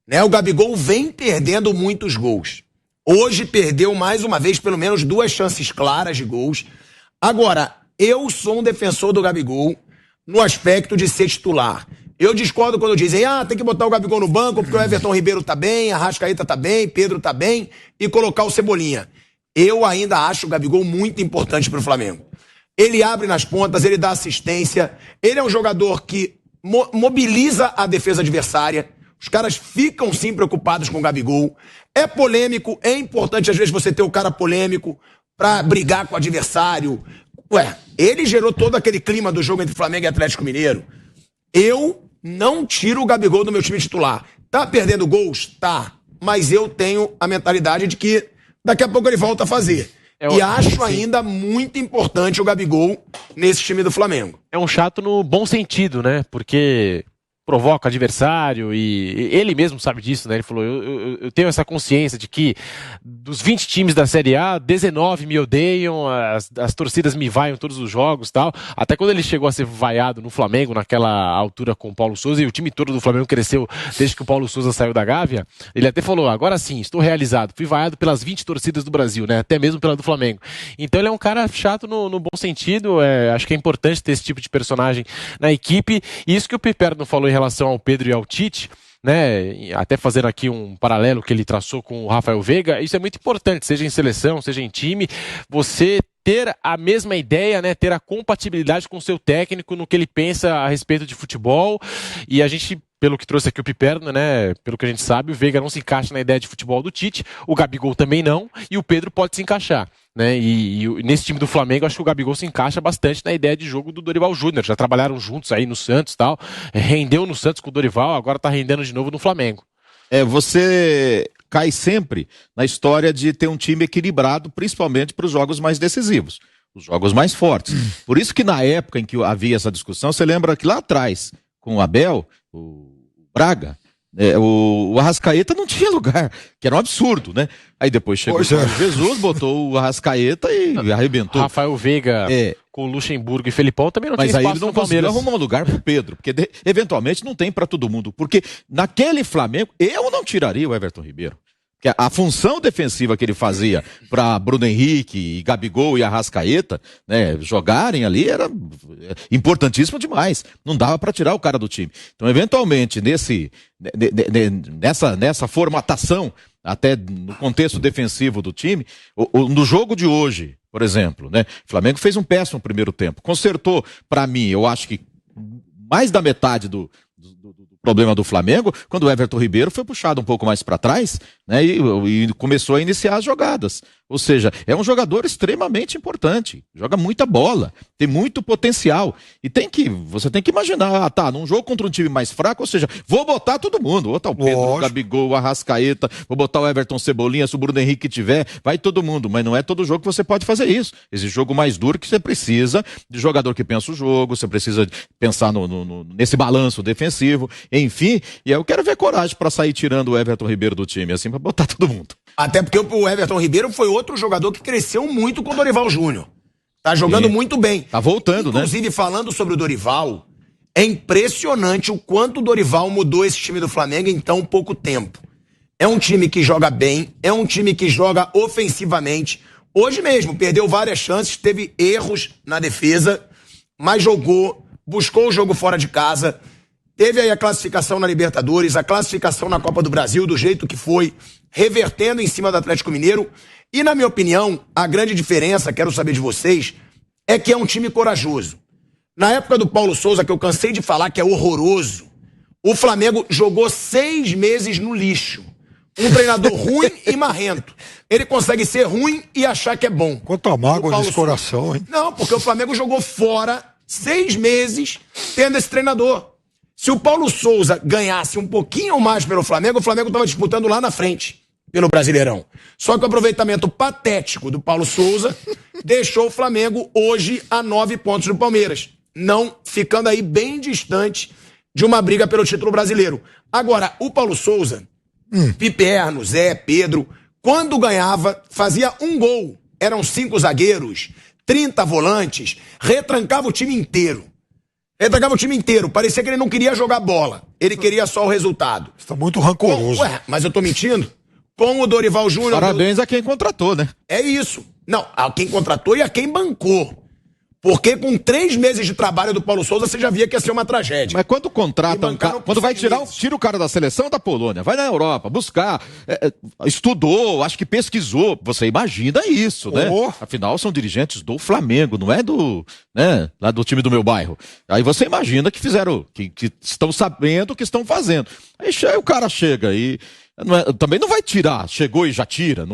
né? O Gabigol vem perdendo muitos gols. Hoje perdeu mais uma vez pelo menos 2 chances claras de gols. Agora, eu sou um defensor do Gabigol no aspecto de ser titular. Eu discordo quando dizem, tem que botar o Gabigol no banco porque o Everton Ribeiro tá bem, a Arrascaeta tá bem, Pedro tá bem e colocar o Cebolinha. Eu ainda acho o Gabigol muito importante pro Flamengo. Ele abre nas pontas, ele dá assistência, ele é um jogador que mobiliza a defesa adversária. Os caras ficam sim preocupados com o Gabigol. É polêmico, é importante às vezes você ter o cara polêmico pra brigar com o adversário. Ele gerou todo aquele clima do jogo entre Flamengo e Atlético Mineiro. Eu não tiro o Gabigol do meu time titular. Tá perdendo gols? Tá. Mas eu tenho a mentalidade de que daqui a pouco ele volta a fazer. E acho ainda muito importante o Gabigol nesse time do Flamengo. É um chato no bom sentido, né? Porque provoca adversário e ele mesmo sabe disso, né? Ele falou, eu tenho essa consciência de que dos 20 times da Série A, 19 me odeiam, as torcidas me vaiam todos os jogos e tal. Até quando ele chegou a ser vaiado no Flamengo, naquela altura com o Paulo Souza, e o time todo do Flamengo cresceu desde que o Paulo Souza saiu da Gávea, ele até falou, agora sim, estou realizado, fui vaiado pelas 20 torcidas do Brasil, né? Até mesmo pela do Flamengo. Então ele é um cara chato no bom sentido, acho que é importante ter esse tipo de personagem na equipe, e isso que o Piperno falou em relação ao Pedro e ao Tite, né, até fazendo aqui um paralelo que ele traçou com o Rafael Veiga, isso é muito importante, seja em seleção, seja em time, você ter a mesma ideia, né, ter a compatibilidade com o seu técnico no que ele pensa a respeito de futebol, e a gente, pelo que trouxe aqui o Piperno, né, pelo que a gente sabe, o Veiga não se encaixa na ideia de futebol do Tite, o Gabigol também não, e o Pedro pode se encaixar, né, e nesse time do Flamengo, acho que o Gabigol se encaixa bastante na ideia de jogo do Dorival Júnior, já trabalharam juntos aí no Santos e tal, rendeu no Santos com o Dorival, agora tá rendendo de novo no Flamengo. Você cai sempre na história de ter um time equilibrado, principalmente para os jogos mais decisivos, os jogos mais fortes. Por isso que na época em que havia essa discussão, você lembra que lá atrás, com o Abel, o Braga, o Arrascaeta não tinha lugar, que era um absurdo, né? Aí depois chegou o Jesus, botou o Arrascaeta e arrebentou. Rafael Veiga com o Luxemburgo e Felipão também não tinha espaço. Mas aí ele não conseguiu arrumar um lugar pro Pedro, porque eventualmente não tem para todo mundo. Porque naquele Flamengo, eu não tiraria o Everton Ribeiro. Porque a função defensiva que ele fazia para Bruno Henrique e Gabigol e Arrascaeta, né, jogarem ali era importantíssimo demais. Não dava para tirar o cara do time. Então, eventualmente, nessa formatação, até no contexto defensivo do time, no jogo de hoje, por exemplo, né, o Flamengo fez um péssimo primeiro tempo. Consertou, para mim, eu acho que mais da metade do problema do Flamengo, quando o Everton Ribeiro foi puxado um pouco mais para trás, né, e começou a iniciar as jogadas. Ou seja, é um jogador extremamente importante, joga muita bola, tem muito potencial. E você tem que imaginar, num jogo contra um time mais fraco, ou seja, vou botar todo mundo, vou botar o Pedro, o Gabigol, o Arrascaeta, vou botar o Everton Cebolinha, se o Bruno Henrique tiver, vai todo mundo, mas não é todo jogo que você pode fazer isso. Esse jogo mais duro que você precisa de jogador que pensa o jogo, você precisa pensar nesse balanço defensivo, enfim, e eu quero ver coragem para sair tirando o Everton Ribeiro do time, assim, para botar todo mundo. Até porque o Everton Ribeiro foi outro jogador que cresceu muito com o Dorival Júnior. Tá jogando muito bem. Tá voltando, Inclusive, falando sobre o Dorival, é impressionante o quanto o Dorival mudou esse time do Flamengo em tão pouco tempo. É um time que joga bem, é um time que joga ofensivamente. Hoje mesmo, perdeu várias chances, teve erros na defesa, mas jogou, buscou o jogo fora de casa. Teve aí a classificação na Libertadores, a classificação na Copa do Brasil, do jeito que foi, revertendo em cima do Atlético Mineiro. E, na minha opinião, a grande diferença, quero saber de vocês, é que é um time corajoso. Na época do Paulo Souza, que eu cansei de falar que é horroroso, o Flamengo jogou 6 meses no lixo. Um treinador ruim e marrento. Ele consegue ser ruim e achar que é bom. Quanta mágoa nesse coração, hein? Não, porque o Flamengo jogou fora 6 meses tendo esse treinador. Se o Paulo Souza ganhasse um pouquinho mais pelo Flamengo, o Flamengo estava disputando lá na frente, pelo Brasileirão. Só que o aproveitamento patético do Paulo Souza deixou o Flamengo hoje a 9 pontos do Palmeiras, não ficando aí bem distante de uma briga pelo título brasileiro. Agora, o Paulo Souza, Piperno, Zé, Pedro, quando ganhava, fazia um gol. Eram 5 zagueiros, 30 volantes, retrancava o time inteiro. Entregava o time inteiro. Parecia que ele não queria jogar bola. Ele queria só o resultado. Você tá muito rancoroso. Ué, mas eu tô mentindo? Com o Dorival Júnior... Parabéns a quem contratou, né? É isso. Não, a quem contratou e a quem bancou. Porque com 3 meses de trabalho do Paulo Souza, você já via que ia ser uma tragédia. Mas quando contrata um cara, quando vai tira o cara da seleção da Polônia, vai na Europa buscar, estudou, acho que pesquisou, você imagina isso, né? Afinal, são dirigentes do Flamengo, não é lá do time do meu bairro. Aí você imagina que fizeram, que estão sabendo o que estão fazendo. Aí o cara chega e também não vai tirar, chegou e já tira.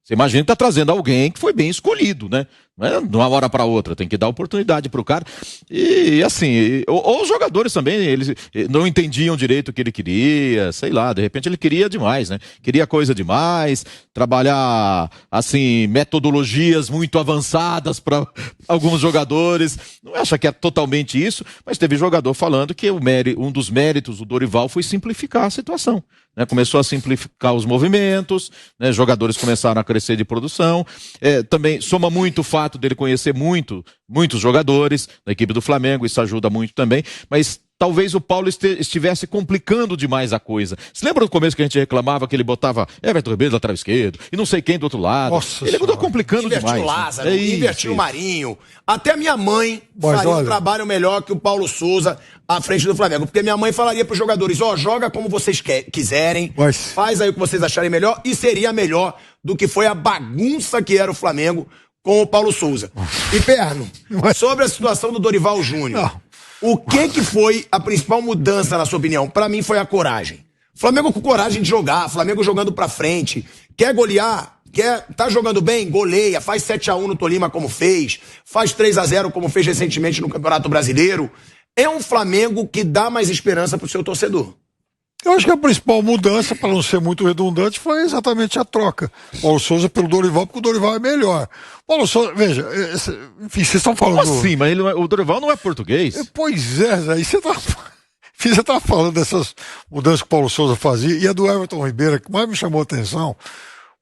Você imagina que tá trazendo alguém que foi bem escolhido, né? Não é de uma hora para outra, tem que dar oportunidade pro cara. E assim, ou os jogadores também, eles não entendiam direito o que ele queria, sei lá, de repente ele queria demais, né? Queria coisa demais, trabalhar, assim, metodologias muito avançadas para alguns jogadores. Não acha que é totalmente isso, mas teve jogador falando que um dos méritos do Dorival foi simplificar a situação. Né, começou a simplificar os movimentos, né, jogadores começaram a crescer de produção, também soma muito o fato dele conhecer muitos jogadores da equipe do Flamengo, isso ajuda muito também, mas talvez o Paulo estivesse complicando demais a coisa. Você lembra do começo que a gente reclamava que ele botava Everton Ribeiro lateral esquerdo e não sei quem do outro lado? Nossa, ele mudou complicando invertiu demais. O Lázaro, invertiu o Marinho. Até a minha mãe faria um trabalho melhor que o Paulo Souza à frente do Flamengo. Porque minha mãe falaria para os jogadores, joga como vocês quiserem, faz aí o que vocês acharem melhor, e seria melhor do que foi a bagunça que era o Flamengo com o Paulo Souza. E Perno, sobre a situação do Dorival Júnior. O que foi a principal mudança, na sua opinião? Pra mim foi a coragem. Flamengo com coragem de jogar, Flamengo jogando pra frente. Quer golear? Tá jogando bem? Goleia. Faz 7-1 no Tolima como fez. Faz 3-0 como fez recentemente no Campeonato Brasileiro. É um Flamengo que dá mais esperança pro seu torcedor. Eu acho que a principal mudança, para não ser muito redundante, foi exatamente a troca. Paulo Souza pelo Dorival, porque o Dorival é melhor. Paulo Souza, veja, enfim, vocês estão falando... Como assim? Mas o Dorival não é português? Pois é, aí você tá falando dessas mudanças que o Paulo Souza fazia, e a do Everton Ribeiro, que mais me chamou a atenção,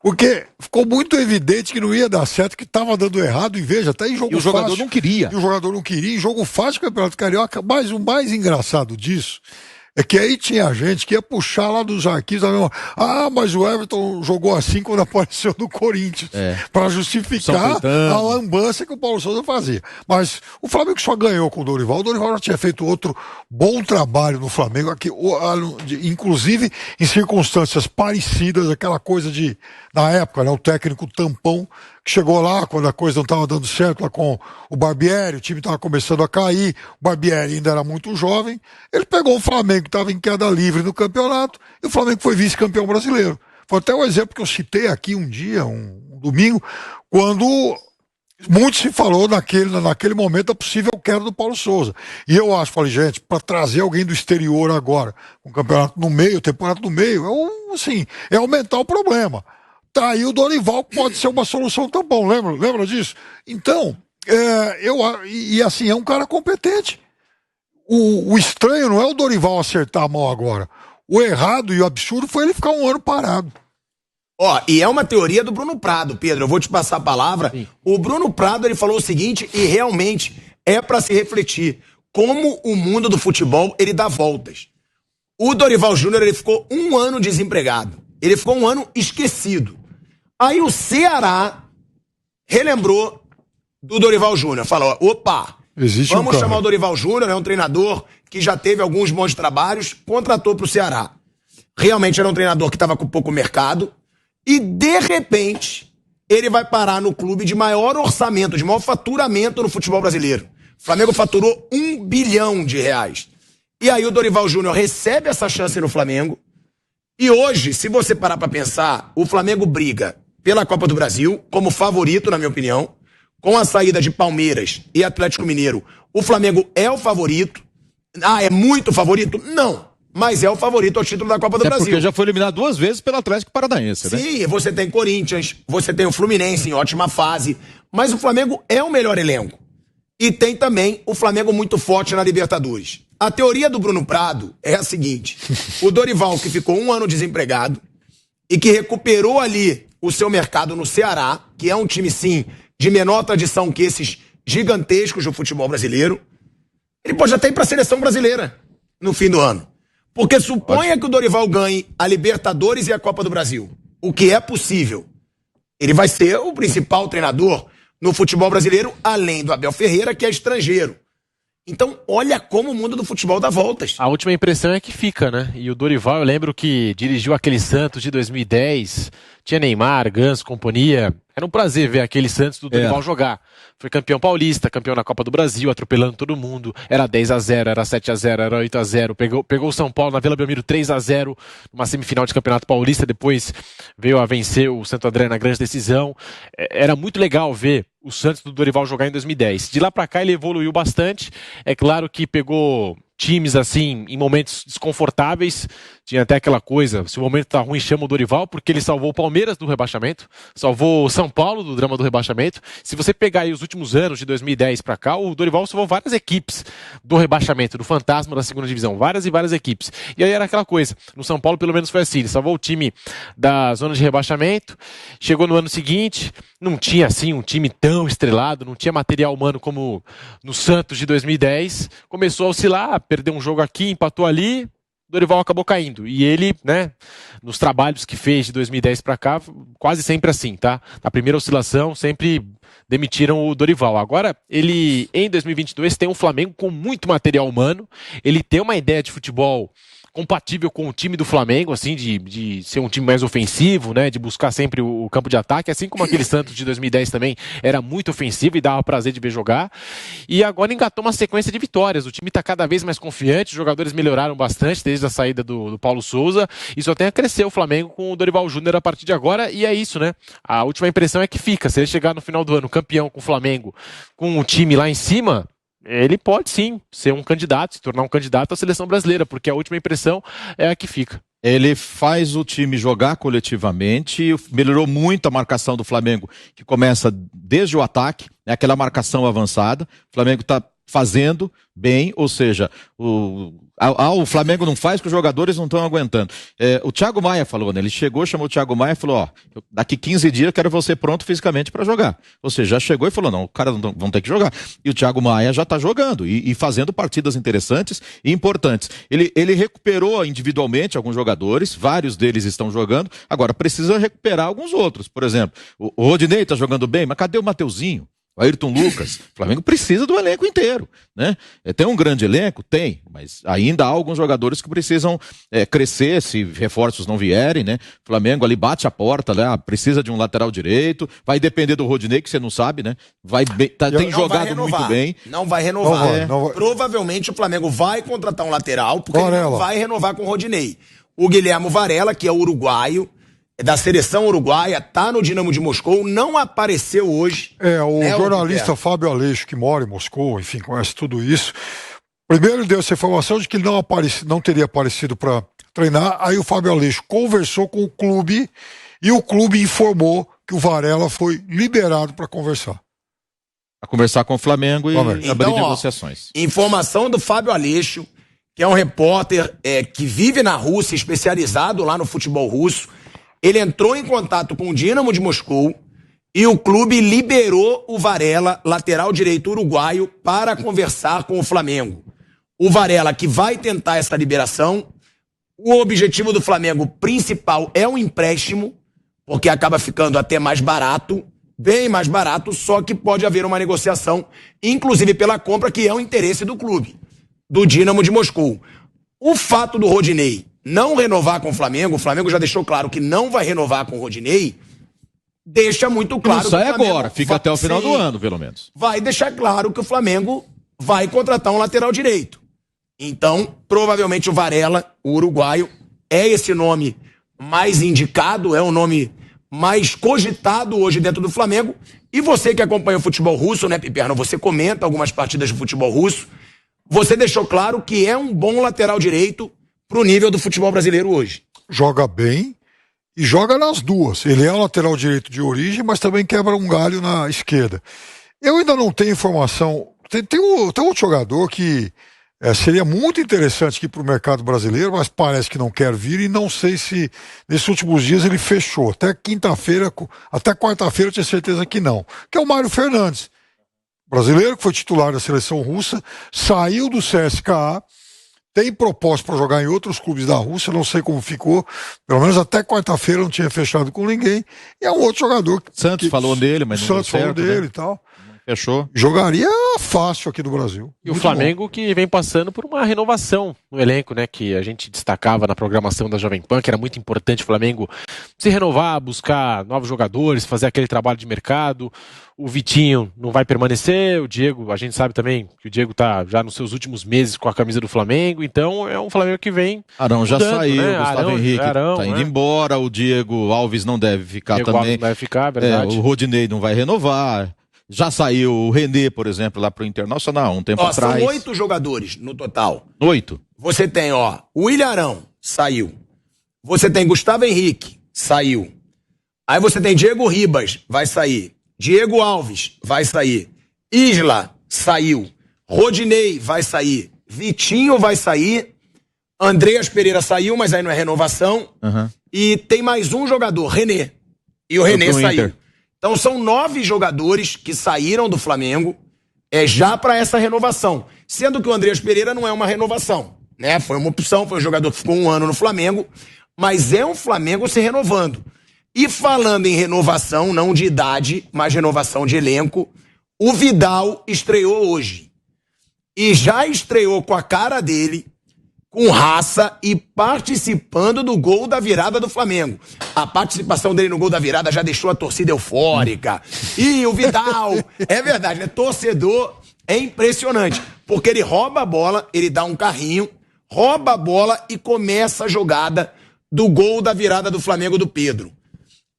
porque ficou muito evidente que não ia dar certo, que estava dando errado, e veja, até em jogo fácil. E o jogador não queria. E o jogador não queria, em jogo fácil do Campeonato Carioca, mas o mais engraçado disso é que aí tinha gente que ia puxar lá dos arquivos, mas o Everton jogou assim quando apareceu no Corinthians, para justificar a lambança que o Paulo Souza fazia. Mas o Flamengo só ganhou com o Dorival já tinha feito outro bom trabalho no Flamengo, aqui, inclusive em circunstâncias parecidas, aquela coisa de, na época, né, o técnico tampão, que chegou lá quando a coisa não estava dando certo lá com o Barbieri, o time estava começando a cair, o Barbieri ainda era muito jovem, ele pegou o Flamengo que estava em queda livre no campeonato, e o Flamengo foi vice-campeão brasileiro. Foi até um exemplo que eu citei aqui um dia, um domingo, quando muito se falou naquele momento da possível queda do Paulo Souza. E eu falei, gente, para trazer alguém do exterior agora, com o campeonato no meio, o temporada no meio, é aumentar o problema. Tá aí o Dorival, pode ser uma solução tão bom, lembra disso? Então, é um cara competente. O estranho não é o Dorival acertar a mão agora. O errado e o absurdo foi ele ficar um ano parado. E é uma teoria do Bruno Prado, Pedro, eu vou te passar a palavra. Sim. O Bruno Prado, ele falou o seguinte, e realmente é para se refletir, como o mundo do futebol, ele dá voltas. O Dorival Júnior, ele ficou um ano desempregado. Ele ficou um ano esquecido. Aí o Ceará relembrou do Dorival Júnior. Falou, vamos chamar o Dorival Júnior, é um treinador que já teve alguns bons trabalhos, contratou pro Ceará. Realmente era um treinador que estava com pouco mercado e, de repente, ele vai parar no clube de maior orçamento, de maior faturamento no futebol brasileiro. O Flamengo faturou R$1 bilhão. E aí o Dorival Júnior recebe essa chance no Flamengo. E hoje, se você parar pra pensar, o Flamengo briga pela Copa do Brasil, como favorito, na minha opinião, com a saída de Palmeiras e Atlético Mineiro. O Flamengo é o favorito. É muito favorito? Não. Mas é o favorito ao título da Copa do Brasil. Porque já foi eliminado 2 vezes pelo Atlético Paranaense, né? Sim, você tem Corinthians, você tem o Fluminense em ótima fase, mas o Flamengo é o melhor elenco. E tem também o Flamengo muito forte na Libertadores. A teoria do Bruno Prado é a seguinte, o Dorival, que ficou um ano desempregado e que recuperou ali o seu mercado no Ceará, que é um time, sim, de menor tradição que esses gigantescos do futebol brasileiro, Ele pode até ir para a seleção brasileira no fim do ano. Porque suponha que o Dorival ganhe a Libertadores e a Copa do Brasil. O que é possível. Ele vai ser o principal treinador no futebol brasileiro, além do Abel Ferreira, que é estrangeiro. Então, olha como o mundo do futebol dá voltas. A última impressão é que fica, né? E o Dorival, eu lembro que dirigiu aquele Santos de 2010, tinha Neymar, Ganso, companhia. Era um prazer ver aquele Santos do Dorival jogar. Foi campeão paulista, campeão na Copa do Brasil, atropelando todo mundo. Era 10-0, era 7-0, era 8-0. Pegou o São Paulo na Vila Belmiro 3-0, numa semifinal de Campeonato Paulista. Depois veio a vencer o Santo André na grande decisão. Era muito legal ver o Santos do Dorival jogar em 2010. De lá pra cá ele evoluiu bastante. É claro que pegou times assim em momentos desconfortáveis. Tinha até aquela coisa, se o momento tá ruim, chama o Dorival, porque ele salvou o Palmeiras do rebaixamento, salvou o São Paulo do drama do rebaixamento. Se você pegar aí os últimos anos, de 2010 pra cá, o Dorival salvou várias equipes do rebaixamento, do fantasma da segunda divisão, várias e várias equipes. E aí era aquela coisa, no São Paulo pelo menos foi assim, ele salvou o time da zona de rebaixamento, chegou no ano seguinte, não tinha assim um time tão estrelado, não tinha material humano como no Santos de 2010, começou a oscilar, perdeu um jogo aqui, empatou ali, Dorival acabou caindo. E ele, né, nos trabalhos que fez de 2010 para cá, quase sempre assim, tá? Na primeira oscilação, sempre demitiram o Dorival. Agora, ele, em 2022, tem um Flamengo com muito material humano, ele tem uma ideia de futebol compatível com o time do Flamengo, assim, de ser um time mais ofensivo, né, de buscar sempre o campo de ataque, assim como aquele Santos de 2010 também era muito ofensivo e dava prazer de ver jogar, e agora engatou uma sequência de vitórias, o time está cada vez mais confiante, os jogadores melhoraram bastante desde a saída do Paulo Souza, e só tem a crescer o Flamengo com o Dorival Júnior a partir de agora, e é isso, né, a última impressão é que fica, se ele chegar no final do ano campeão com o Flamengo, com o time lá em cima, ele pode sim ser um candidato, se tornar um candidato à seleção brasileira, porque a última impressão é a que fica. Ele faz o time jogar coletivamente, melhorou muito a marcação do Flamengo, que começa desde o ataque, né, aquela marcação avançada. O Flamengo está fazendo bem, ou seja, o Flamengo não faz porque os jogadores não estão aguentando. O Thiago Maia falou, né? Ele chegou, chamou o Thiago Maia e falou, daqui 15 dias eu quero você pronto fisicamente para jogar. Ou seja, já chegou e falou, não, os caras vão ter que jogar. E o Thiago Maia já está jogando e fazendo partidas interessantes e importantes. Ele recuperou individualmente alguns jogadores, vários deles estão jogando, agora precisa recuperar alguns outros. Por exemplo, o Rodinei está jogando bem, mas cadê o Mateuzinho? O Ayrton Lucas, o Flamengo precisa do elenco inteiro, né? Tem um grande elenco? Tem, mas ainda há alguns jogadores que precisam crescer se reforços não vierem, né? O Flamengo ali bate a porta, né? Precisa de um lateral direito, vai depender do Rodinei, que você não sabe, né? Tem jogado muito bem. Não vai renovar. Não vai. Provavelmente o Flamengo vai contratar um lateral, porque ele não vai renovar com o Rodinei. O Guilherme Varela, que é uruguaio, da seleção uruguaia, tá no Dinamo de Moscou, não apareceu hoje. O jornalista Fábio Aleixo, que mora em Moscou, enfim, conhece tudo isso. Primeiro ele deu essa informação de que ele não teria aparecido para treinar, aí o Fábio Aleixo conversou com o clube e o clube informou que o Varela foi liberado para conversar. A conversar com o Flamengo e abrir negociações. Informação do Fábio Aleixo, que é um repórter que vive na Rússia, especializado lá no futebol russo. Ele entrou em contato com o Dinamo de Moscou e o clube liberou o Varela, lateral direito uruguaio, para conversar com o Flamengo. O Varela que vai tentar essa liberação. O objetivo do Flamengo principal é um empréstimo, porque acaba ficando até mais barato, bem mais barato, só que pode haver uma negociação, inclusive pela compra, que é o interesse do clube, do Dinamo de Moscou. O fato do Rodinei não renovar com o Flamengo já deixou claro que não vai renovar com o Rodinei, deixa muito claro... Não sai agora, fica até o final do ano, pelo menos. Vai deixar claro que o Flamengo vai contratar um lateral direito. Então, provavelmente o Varela, o uruguaio, é esse nome mais indicado, é o nome mais cogitado hoje dentro do Flamengo. E você que acompanha o futebol russo, né, Piperno? Você comenta algumas partidas de futebol russo. Você deixou claro que é um bom lateral direito pro nível do futebol brasileiro hoje. Joga bem e joga nas duas. Ele é um lateral direito de origem, mas também quebra um galho na esquerda. Eu ainda não tenho informação. Tem outro jogador que seria muito interessante aqui pro mercado brasileiro, mas parece que não quer vir e não sei se nesses últimos dias ele fechou. Até quarta-feira eu tinha certeza que não. Que é o Mário Fernandes. brasileiro, que foi titular da seleção russa, saiu do CSKA, tem proposta para jogar em outros clubes da Rússia, não sei como ficou, pelo menos até quarta-feira não tinha fechado com ninguém, e é um outro jogador. Santos falou dele, mas não Santos deu certo, falou dele né? e tal. Fechou. Jogaria fácil aqui no Brasil. E o Flamengo que vem passando por uma renovação no elenco, né? Que a gente destacava na programação da Jovem Pan, que era muito importante o Flamengo se renovar, buscar novos jogadores, fazer aquele trabalho de mercado. O Vitinho não vai permanecer, o Diego, a gente sabe também que o Diego tá já nos seus últimos meses com a camisa do Flamengo, então é um Flamengo que vem. Arão já mudando, saiu, né? Gustavo Arão, Henrique tá indo né? embora, o Diego Alves não deve ficar Diego também. Alves não vai ficar, é verdade. O Rodinei não vai renovar. Já saiu o René, por exemplo, lá pro Internacional, um tempo atrás. São 8 jogadores no total. 8. Você tem, ó, o William Arão, saiu. Você tem Gustavo Henrique, saiu. Aí você tem Diego Ribas, vai sair. Diego Alves, vai sair. Isla, saiu. Rodinei, vai sair. Vitinho, vai sair. Andreas Pereira saiu, mas aí não é renovação. Uhum. E tem mais um jogador, René. E o René pro saiu. Inter. Então são 9 jogadores que saíram do Flamengo já para essa renovação. Sendo que o Andreas Pereira não é uma renovação, né? Foi uma opção, foi um jogador que ficou 1 ano no Flamengo, mas é um Flamengo se renovando. E falando em renovação, não de idade, mas renovação de elenco, o Vidal estreou hoje. E já estreou com a cara dele, com raça e participando do gol da virada do Flamengo. A participação dele no gol da virada já deixou a torcida eufórica. E o Vidal, é verdade, né? Torcedor é impressionante, porque ele rouba a bola, ele dá um carrinho, rouba a bola e começa a jogada do gol da virada do Flamengo do Pedro.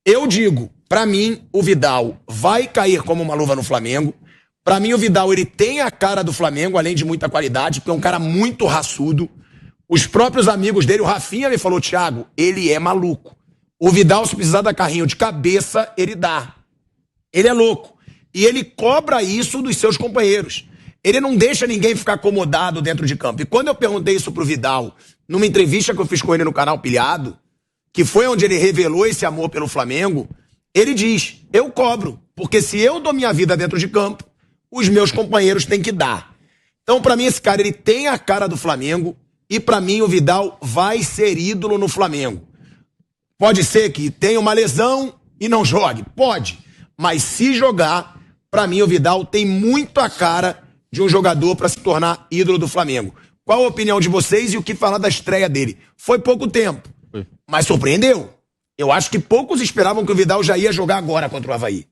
Eu digo, pra mim, o Vidal vai cair como uma luva no Flamengo. Pra mim, o Vidal, ele tem a cara do Flamengo, além de muita qualidade, porque é um cara muito raçudo. Os próprios amigos dele, o Rafinha me falou, Thiago, ele é maluco. O Vidal, se precisar dar carrinho de cabeça, ele dá. Ele é louco. E ele cobra isso dos seus companheiros. Ele não deixa ninguém ficar acomodado dentro de campo. E quando eu perguntei isso pro Vidal, numa entrevista que eu fiz com ele no canal Pilhado, que foi onde ele revelou esse amor pelo Flamengo, ele diz, eu cobro, porque se eu dou minha vida dentro de campo, os meus companheiros têm que dar. Então, pra mim, esse cara, ele tem a cara do Flamengo, e pra mim o Vidal vai ser ídolo no Flamengo. Pode ser que tenha uma lesão e não jogue, pode, mas se jogar, pra mim o Vidal tem muito a cara de um jogador pra se tornar ídolo do Flamengo. Qual a opinião de vocês e o que falar da estreia dele? Foi pouco tempo, mas surpreendeu. Eu acho que poucos esperavam que o Vidal já ia jogar agora contra o Avaí.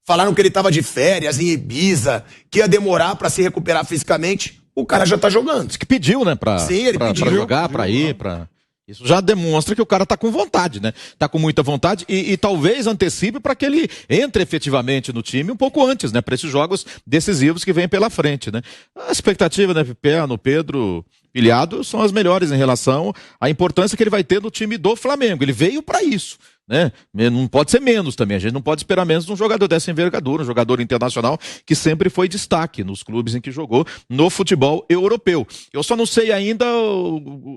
Falaram que ele estava de férias em Ibiza, que ia demorar pra se recuperar fisicamente. O cara já tá jogando. Que pediu, né? Sim, ele pediu. Pra jogar, pra ir, pra... Isso já demonstra que o cara tá com vontade, né? Tá com muita vontade e talvez antecipe para que ele entre efetivamente no time um pouco antes, né? Para esses jogos decisivos que vêm pela frente, né? A expectativa, né, no Pedro Pilhado são as melhores em relação à importância que ele vai ter no time do Flamengo. Ele veio para isso, né? Não pode ser menos também. A gente não pode esperar menos de um jogador dessa envergadura, um jogador internacional que sempre foi destaque nos clubes em que jogou no futebol europeu. Eu só não sei ainda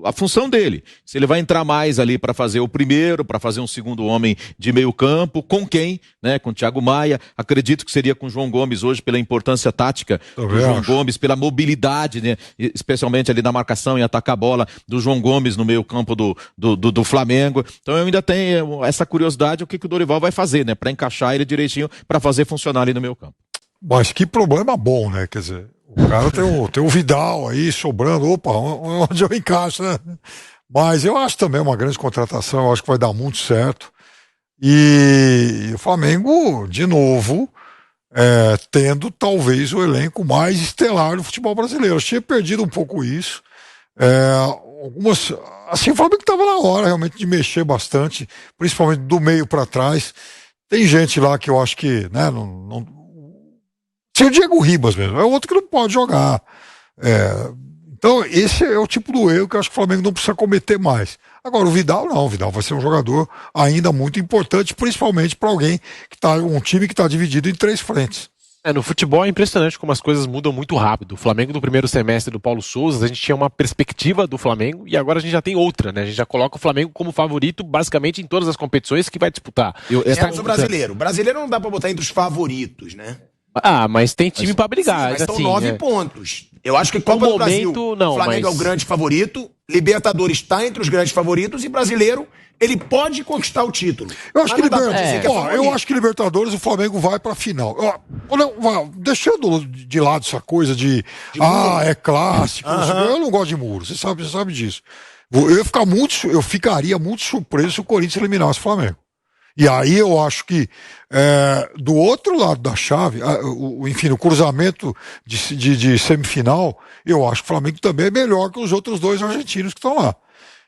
a função dele. Se ele vai entrar mais ali para fazer o primeiro, para fazer um segundo homem de meio campo, com quem, né? Com o Thiago Maia. Acredito que seria com o João Gomes hoje pela importância tática do João Gomes, pela mobilidade, né? Especialmente ali na marcação e atacar a bola do João Gomes no meio campo do Flamengo. Então eu ainda tenho essa curiosidade, o que o Dorival vai fazer, né? Para encaixar ele direitinho, para fazer funcionar ali no meio campo. Mas que problema bom, né? Quer dizer, o cara tem o Vidal aí sobrando, opa, onde eu encaixo, né? Mas eu acho também uma grande contratação, eu acho que vai dar muito certo. E o Flamengo, de novo, tendo talvez o elenco mais estelar do futebol brasileiro. Eu tinha perdido um pouco isso. Algumas, assim, o Flamengo estava na hora realmente de mexer bastante, principalmente do meio para trás. Tem gente lá que eu acho que, né, tem o Diego Ribas mesmo, é outro que não pode jogar. Então, esse é o tipo do erro que eu acho que o Flamengo não precisa cometer mais. Agora, o Vidal não, o Vidal vai ser um jogador ainda muito importante, principalmente para alguém que tá, um time que está dividido em 3 frentes. No futebol é impressionante como as coisas mudam muito rápido. O Flamengo no primeiro semestre do Paulo Sousa, a gente tinha uma perspectiva do Flamengo e agora a gente já tem outra, né? A gente já coloca o Flamengo como favorito basicamente em todas as competições que vai disputar. Menos o brasileiro. O brasileiro não dá pra botar entre os favoritos, né? Ah, mas tem time pra brigar. Mas são assim, 9 pontos. Eu acho que Copa do Brasil, não, Flamengo é o grande favorito, Libertadores está entre os grandes favoritos e brasileiro, ele pode conquistar o título. Eu acho, Eu acho que Libertadores o Flamengo vai pra final. Deixando de lado essa coisa de é clássico. Eu não gosto de muro, você sabe disso. Eu ficaria muito surpreso se o Corinthians eliminasse o Flamengo. E aí eu acho que do outro lado da chave, enfim, no cruzamento de semifinal, eu acho que o Flamengo também é melhor que os outros dois argentinos que estão lá.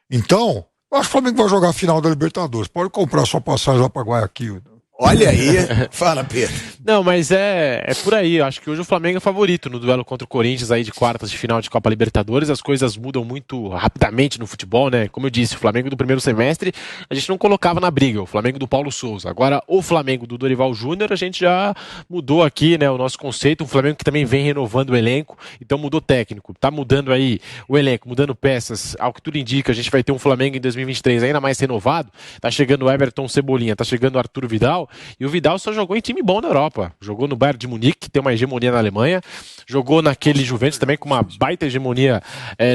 Então, eu acho que o Flamengo vai jogar a final da Libertadores. Pode comprar sua passagem lá para Guayaquil. Olha aí, fala, Pedro. Não, mas é por aí. Eu acho que hoje o Flamengo é favorito no duelo contra o Corinthians aí de quartas de final de Copa Libertadores. As coisas mudam muito rapidamente no futebol, né? Como eu disse, o Flamengo do primeiro semestre a gente não colocava na briga, o Flamengo do Paulo Souza. Agora, o Flamengo do Dorival Júnior, a gente já mudou aqui, né, o nosso conceito. Um Flamengo que também vem renovando o elenco, então mudou técnico. Tá mudando aí o elenco, mudando peças. Ao que tudo indica, a gente vai ter um Flamengo em 2023 ainda mais renovado. Tá chegando o Everton Cebolinha, tá chegando o Arthur Vidal. E o Vidal só jogou em time bom na Europa. Jogou no Bayern de Munique, que tem uma hegemonia na Alemanha. Jogou naquele Juventus também com uma baita hegemonia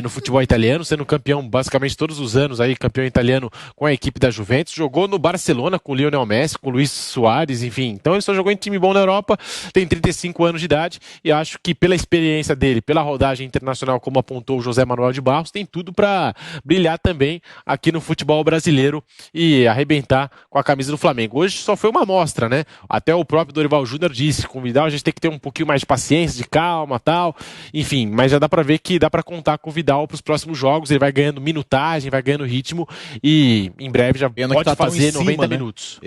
no futebol italiano, sendo campeão basicamente todos os anos, aí campeão italiano com a equipe da Juventus. Jogou no Barcelona com o Lionel Messi, com o Luis Suárez, enfim. Então ele só jogou em time bom na Europa, tem 35 anos de idade e acho que pela experiência dele, pela rodagem internacional, como apontou o José Manuel de Barros, tem tudo para brilhar também aqui no futebol brasileiro e arrebentar com a camisa do Flamengo. Hoje só foi uma amostra, né? Até o próprio Dorival Júnior disse, com o Vidal a gente tem que ter um pouquinho mais de paciência, de calma, tal, enfim, mas já dá pra ver que dá pra contar com o Vidal pros próximos jogos, ele vai ganhando minutagem, vai ganhando ritmo e em breve já pode fazer 90 minutos.